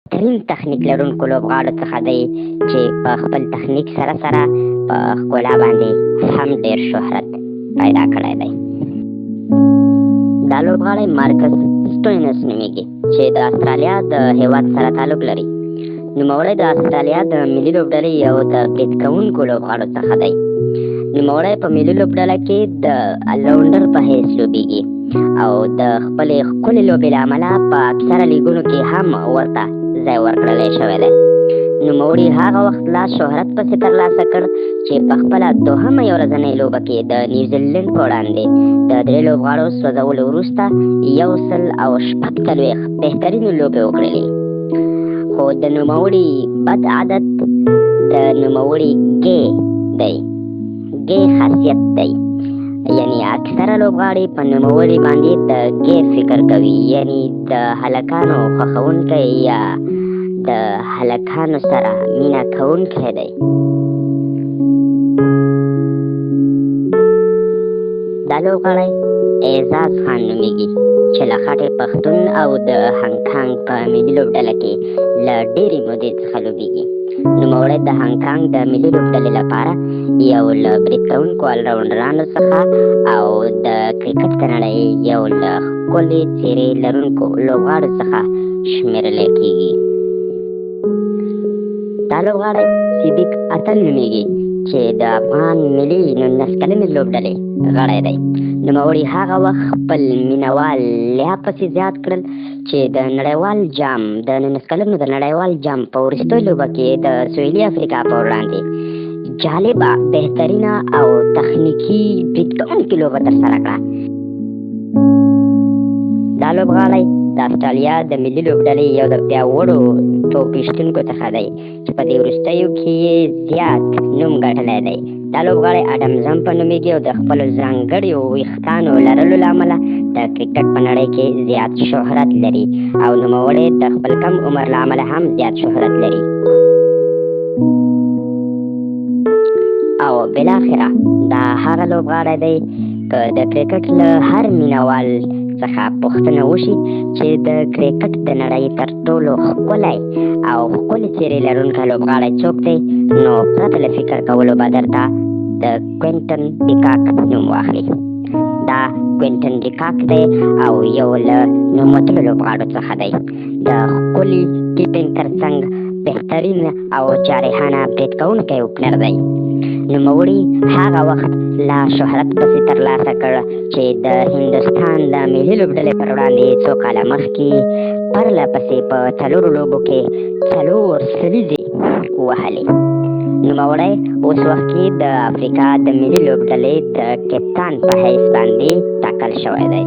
بهترین تخنیک لرونکو لوبغاړو څخه دی چې په خپل تخنیک سره سره په ښکلا باندې هم ډېر شهرت پیدا کړی دی. دا لوبغاړی مارکس سټوینس نومیږي چې د استرالیا د هېواد سره تعلق لري. نوموړی د استرالیا د ملي لوبډلې یو د برید کوونکو لوبغاړو څخه دی. نوموړی په ملي لوبډله کې د الراونډر په حیث لوبیږي او د خپلې ښکلې لوبې له امله په اکثره لیګونو کې هم ورته ځای ورکړلی شوی دی. نوموړي هغه وخت لا شهرت پسې ترلاسه کړ چې په خپله دوهمه یو ورځنۍ لوبه کې د نیوزیلینډ په وړاندې د 3 لوبغاړو سوځولو وروسته 140 بهترینې لوبې وکړلې. خو د نوموړي بد عادت د نوموړي ګې خاصیت دی. یعنی اکثره لوبغاړي په نوموړي باندې د ګې فکر کوي، یعنی د هلکانو خوښونکی یا د هلکانو سره مینه کوونکی دی. دا لوبغاړی اعزاز خان نومیږي چې له خټې پښتون او د هانګ په ملي لوبډله کې له ډېرې مودې څخه لوبیږي. نوموړی د هانګ د ملي لوبډلې لپاره یو له برید کوونکو الراونډرانو څخه او د کرکټ د نړۍ یو له ښکلې څېرې لرونکو لوبغاړو څخه شمېرلی کېږي. دا لوبغاړی سیبیک اتل نومیږي چې د افغان ملي 19 کلنې لوبډلې غړی دی. نوموړي هغه وخت خپل مینوال لا پسې زیات کړل چې د نړیوال جام د 19 کلنو د نړیوال جام په وروستۍ لوبه کې د سویلي افریقا په وړاندې جالبه، بهترینه او تخنیکي برید کوونکې لوبه ترسره کړه. دا لوبغاړی د استرالیا د ملي لوبډلې یو د پیاوړو توپ ویشتونکو څخه دی چې په دې وروستیو کې یې زیات نوم ګټلی دی. دا لوبغاړی اډم زمپه نومیږي او د خپلو ځانګړیو ویښتانو لرلو له امله د کرکټ په نړۍ کې زیات شهرت لري او نوموړی د خپل کم عمر له امله هم زیات شهرت لري. او بالاخره دا هغه لوبغاړی دی که د کرکټ له هر مینوال څخه پوښتنه وشي چې د کرکټ د نړۍ تر ټولو ښکلی او ښکلې څېرې لرونکی لوبغاړی څوک دی، نو پرته له فکر کولو به درته د کوینټن ډیکاک نوم واخلي. دا کوینټن ډیکاک دی او یو له نوموتلو لوبغاړو څخه دی. د ښکلي کیپینګ تر څنګ بهترین او جارحانه برید کوونکی اوپنر دی. نوموړي هغه وخت لا شهرت پسې ترلاسه کړ چې د هندوستان د ملي لوبډلې پر وړاندې څو کاله مخکې پرله پسې په 4 لوبو کې 4 سلیزې ووهلې. نوموړی اوس وخت کې د افریقا د ملي لوبډلې د کپتان په حیث باندې ټاکل شوی دی.